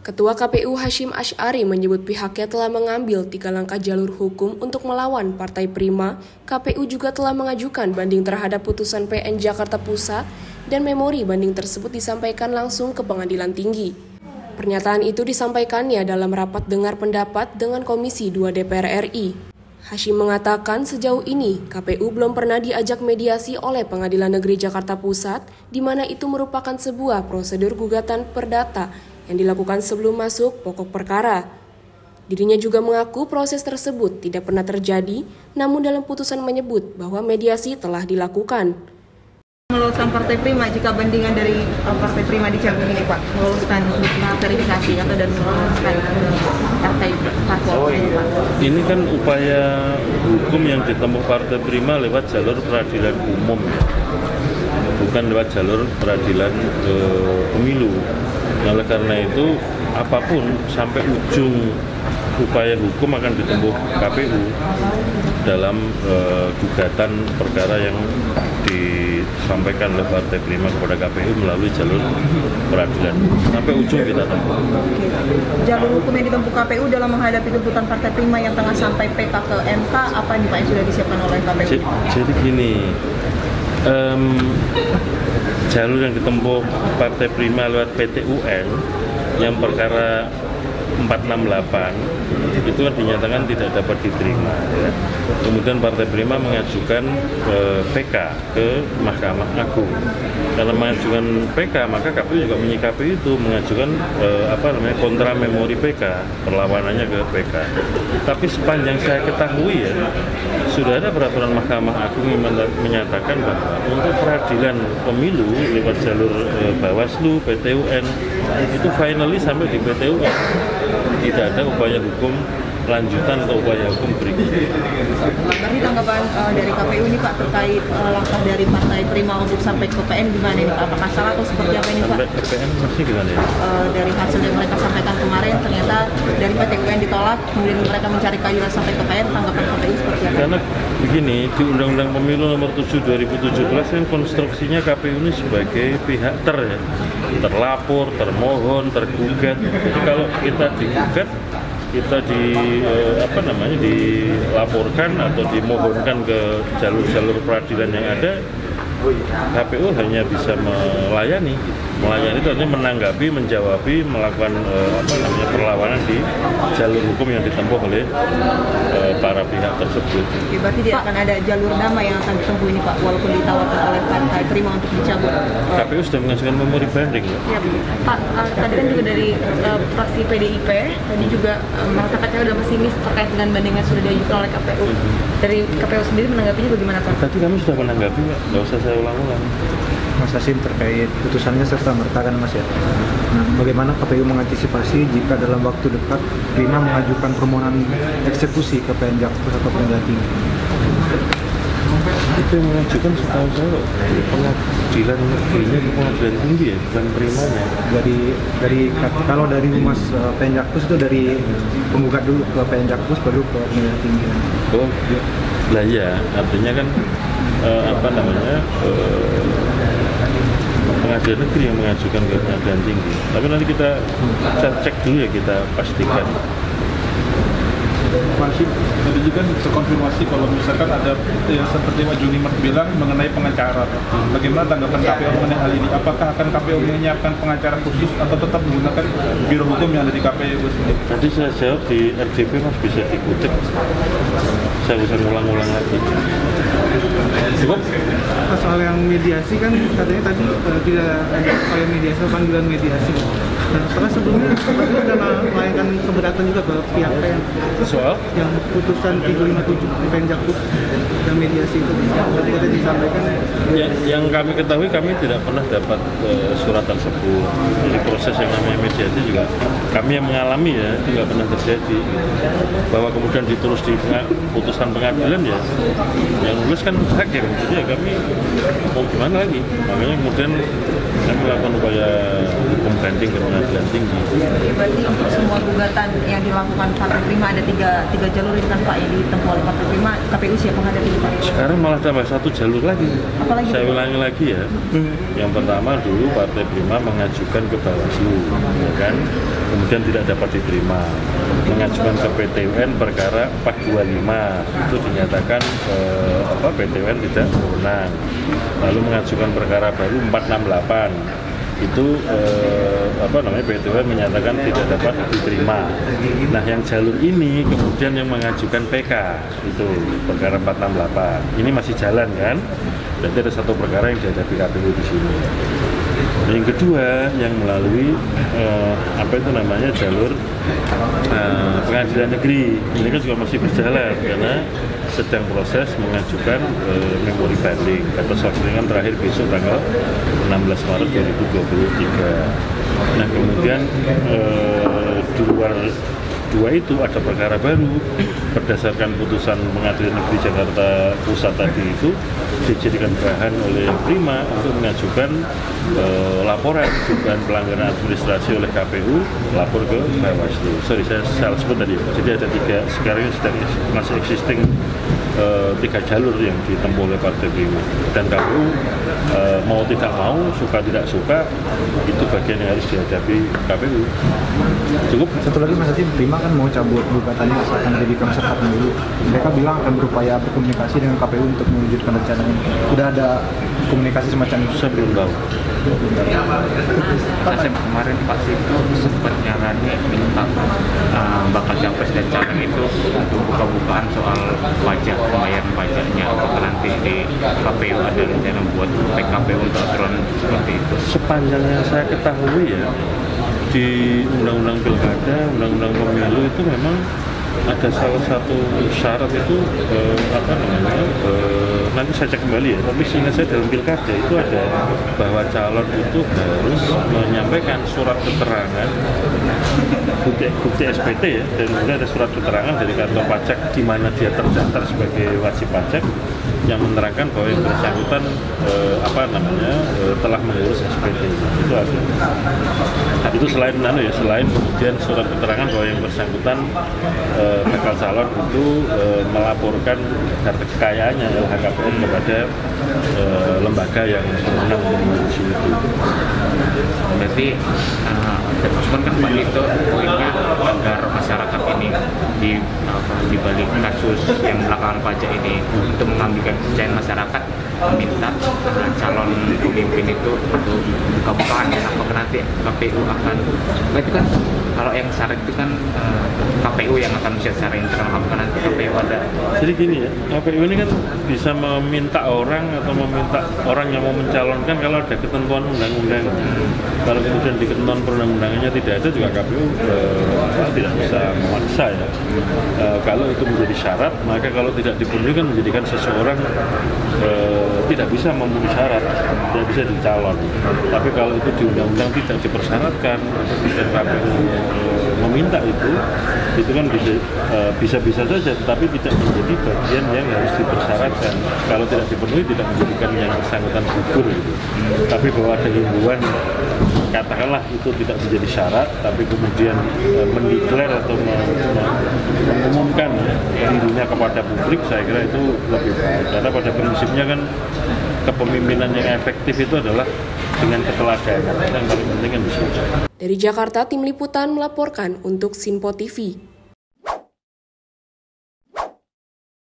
Ketua KPU Hasyim Asy'ari menyebut pihaknya telah mengambil 3 langkah jalur hukum untuk melawan Partai Prima. KPU juga telah mengajukan banding terhadap putusan PN Jakarta Pusat dan memori banding tersebut disampaikan langsung ke Pengadilan Tinggi. Pernyataan itu disampaikannya dalam rapat dengar pendapat dengan Komisi 2 DPR RI. Hasyim mengatakan sejauh ini KPU belum pernah diajak mediasi oleh Pengadilan Negeri Jakarta Pusat, di mana itu merupakan sebuah prosedur gugatan perdata yang dilakukan sebelum masuk pokok perkara. Dirinya juga mengaku proses tersebut tidak pernah terjadi, namun dalam putusan menyebut bahwa mediasi telah dilakukan. Meluluskan Partai Prima jika bandingan dari Partai Prima dicabut ini Pak, meluluskan verifikasi atau dan meluluskan partai ini Pak. Ini kan upaya hukum yang ditempuh Partai Prima lewat jalur peradilan umum, bukan lewat jalur peradilan pemilu. Oleh karena itu, apapun sampai ujung upaya hukum akan ditempuh KPU dalam gugatan perkara yang disampaikan oleh Partai Prima kepada KPU melalui jalur peradilan. Sampai ujung kita tempuh. Jalur hukum yang ditempuh KPU dalam menghadapi tuntutan Partai Prima yang tengah sampai PK ke MK, apa nih Pak yang sudah disiapkan oleh KPU? Jadi gini, jalur yang ditempuh Partai Prima lewat PT UN yang perkara 468 itu kan dinyatakan tidak dapat diterima, ya. Kemudian Partai Prima mengajukan PK ke Mahkamah Agung. Karena mengajukan PK, maka KPU juga menyikapi itu, mengajukan kontra memori PK, perlawanannya ke PK. Tapi sepanjang saya ketahui ya, sudah ada peraturan Mahkamah Agung yang menyatakan bahwa untuk peradilan pemilu lewat jalur Bawaslu, PT UN itu finally sampai di PT UN. Tidak ada upaya hukum lanjutan atau upaya hukum berikutnya. Berarti tanggapan dari KPU ini Pak terkait langkah dari Partai Prima untuk sampai ke PN gimana ini Pak? Apakah salah atau seperti apa ini Pak? Sampai ke PN masih gimana ya? Dari hasil yang mereka sampaikan kemarin ternyata dari PT UN ditolak, kemudian mereka mencari keadilan sampai ke PN, tanggapan KPU seperti apa? Karena begini, di Undang-Undang Pemilu Nomor 7 2017 kan konstruksinya KPU ini sebagai pihak terlapor, termohon, tergugat. Jadi kalau kita digugat, kita dilaporkan atau dimohonkan ke jalur-jalur peradilan yang ada, KPU hanya bisa melayani itu hanya menanggapi, menjawabi, melakukan perlawanan di jalur hukum yang ditempuh oleh para pihak tersebut. Oke, berarti tidak akan ada jalur damai yang akan ditempuh ini Pak, walaupun ditawarkan oleh Partai Prima untuk dicabut. KPU sudah mengajukan memori banding. Ya, Pak, tadi kan juga dari fraksi PDIP, tadi juga mengatakan udah pesimis terkait dengan banding yang sudah diajukan oleh KPU. Dari KPU sendiri menanggapinya bagaimana Pak? Tadi kami sudah menanggapi, nggak usah saya ulang-ulang. Mas Hasyim terkait putusannya serta merta kan Mas ya. Nah, bagaimana KPU mengantisipasi jika dalam waktu dekat Prima mengajukan permohonan eksekusi ke PN Jakarta atau Pengadilan Tinggi? Itu yang mengajukan setahu saya Pengadilan Negerinya ke Pengadilan Tinggi ya, bukan Primanya. Kalau dari Humas PN Jakpus itu dari penggugat dulu ke PN Jakpus baru ke Pengadilan Tinggi. Oh, lah ya, artinya kan Pengadilan Negeri yang mengajukan ke Pengadilan Tinggi. Tapi nanti kita cek dulu ya, kita pastikan. Pak Hasyim, tadi juga terkonfirmasi kalau misalkan ada yang seperti Pak Junimat bilang mengenai pengacara. Bagaimana tanggapan KPU mengenai hal ini? Apakah akan KPU menyiapkan pengacara khusus atau tetap menggunakan biro hukum yang ada di KPU sendiri? Tadi saya jawab di RDP, Mas, bisa dikutip. Saya bisa ngulang-ulang lagi. Cukup. Soal yang mediasi kan katanya tadi tidak ada upaya mediasi, panggilan mediasi. Nah, setelah sebelumnya KPU sudah melayangkan keberatan juga ke pihak PN. Soal yang putusan 357 PN Jakpus yang mediasi itu kita disampaikan. Yang kami ketahui, kami tidak pernah dapat surat tersebut. Jadi proses yang namanya mediasi juga kami yang mengalami ya, itu nggak pernah terjadi. Bahwa kemudian ditulis di putusan pengadilan ya, yang nulis kan hakim. hakim. Jadi ya kami mau gimana lagi? Makanya kemudian kami melakukan upaya hukum banding ke pengadilan tinggi. Berarti untuk semua gugatan yang dilakukan Partai Prima ada tiga jalur itu kan Pak yang ditempuh oleh Partai Prima, KPU siapa menghadapi itu Pak? Sekarang malah tambah satu jalur lagi. Apalagi Saya ulangi lagi ya. Yang pertama dulu Partai Prima mengajukan ke Bawaslu, ya kan? Kemudian tidak dapat diterima. Mengajukan ke PT UN perkara 425 itu dinyatakan PT UN tidak berwenang. Lalu mengajukan perkara baru 468 itu PT UN menyatakan tidak dapat diterima. Nah, yang jalur ini kemudian yang mengajukan PK itu perkara 468. Ini masih jalan kan? Berarti ada satu perkara yang dihadapi KPU di sini. Yang kedua yang melalui jalur pengadilan negeri, ini kan juga masih berjalan karena sedang proses mengajukan memori banding. Batas waktunya kan terakhir besok tanggal 16 Maret 2023. Nah kemudian di luar dua itu ada perkara baru berdasarkan putusan Pengadilan Negeri Jakarta Pusat tadi itu dijadikan bahan oleh Prima untuk mengajukan laporan dugaan pelanggaran administrasi oleh KPU, lapor ke Bawaslu. Sorry, saya salah sebut tadi. Jadi ada tiga, sekarang sedang masih existing tiga jalur yang ditempuh oleh Partai Prima. Dan KPU mau tidak mau, suka tidak suka, itu bagian yang harus dihadapi KPU. Cukup. Satu lagi Mas Hasim, Prima kan mau cabut gugatannya asalkan dijadikan peserta pemilu. Mereka bilang akan berupaya berkomunikasi dengan KPU untuk mewujudkan rencana ini. Udah ada komunikasi semacam itu? Saya belum tahu. Saya kemarin Pak Sito sempat nyarani minta bakal capres dan caleg itu untuk buka-bukaan soal pajak, pembayaran pajaknya. Apakah nanti di KPU ada rencana buat PKPU untuk aturan seperti itu? Sepanjang yang saya ketahui ya, di Undang-Undang Pilkada, Undang-Undang Pemilu itu memang ada salah satu syarat itu nanti saya cek kembali ya, tapi seingat saya dalam Pilkada itu ada bahwa calon itu harus menyampaikan surat keterangan bukti SPT ya, dan kemudian ada surat keterangan dari kantor pajak di mana dia terdaftar sebagai wajib pajak yang menerangkan bahwa yang bersangkutan telah mengurus SPT itu ada. Itu selain selain kemudian surat keterangan bahwa yang bersangkutan bakal calon itu melaporkan harta kekayaannya LHKPN kepada lembaga yang berwenang mengurusi itu. Berarti maksudnya kan Pak itu poinnya agar masyarakat ini di balik kasus yang belakangan pajak ini untuk mengambilkan kepercayaan masyarakat, minta calon pemimpin itu untuk buka-bukaan apakah nanti KPU akan, itu kan kalau yang syarat itu kan KPU yang akan secara internal, apakah nanti KPU ada. Jadi gini ya, KPU ini kan bisa meminta orang atau meminta orang yang mau mencalonkan kalau ada ketentuan undang-undang. Kalau kemudian di ketentuan perundang-undangannya tidak ada, juga KPU tidak bisa memaksa ya. Kalau itu menjadi syarat, maka kalau tidak dipenuhi kan menjadikan seseorang tidak bisa memenuhi syarat, tidak bisa dicalon. Tapi kalau itu di undang-undang tidak dipersyaratkan dan KPU meminta itu kan bisa-bisa saja, tetapi tidak menjadi bagian yang harus dipersyaratkan. Kalau tidak dipenuhi tidak menjadikan yang bersangkutan gugur gitu. Tapi bahwa ada himbauan, katakanlah itu tidak menjadi syarat, tapi kemudian mendeklar atau mengumumkan dirinya kepada publik, saya kira itu lebih baik. Karena pada prinsipnya kan kepemimpinan yang efektif itu adalah dengan keteladanan, yang paling penting kan di situ. Dari Jakarta, Tim Liputan melaporkan untuk Sinpo TV.